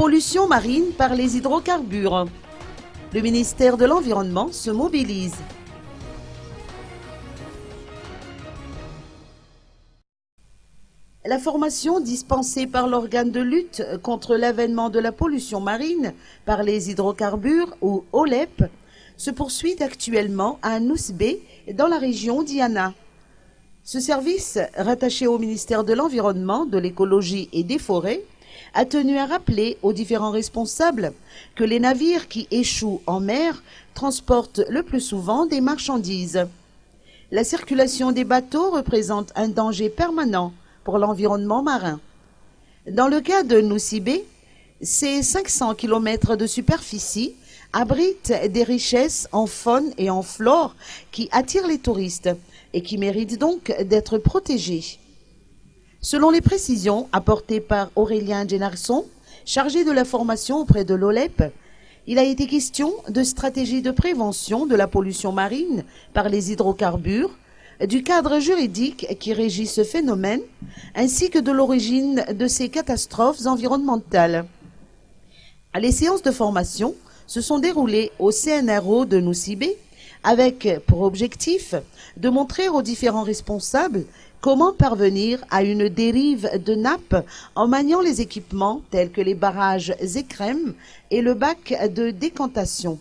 Pollution marine par les hydrocarbures. Le ministère de l'Environnement se mobilise. La formation dispensée par l'organe de lutte contre l'avènement de la pollution marine par les hydrocarbures, ou OLEP, se poursuit actuellement à Nousbé, dans la région d'Iana. Ce service, rattaché au ministère de l'Environnement, de l'Écologie et des Forêts, a tenu à rappeler aux différents responsables que les navires qui échouent en mer transportent le plus souvent des marchandises. La circulation des bateaux représente un danger permanent pour l'environnement marin. Dans le cas de Nosibé, ces 500 km de superficie abritent des richesses en faune et en flore qui attirent les touristes et qui méritent donc d'être protégées. Selon les précisions apportées par Aurélien Génarson, chargé de la formation auprès de l'OLEP, il a été question de stratégies de prévention de la pollution marine par les hydrocarbures, du cadre juridique qui régit ce phénomène, ainsi que de l'origine de ces catastrophes environnementales. Les séances de formation se sont déroulées au CNRO de Nosibé, avec pour objectif de montrer aux différents responsables comment parvenir à une dérive de nappe en maniant les équipements tels que les barrages écrèmes et le bac de décantation.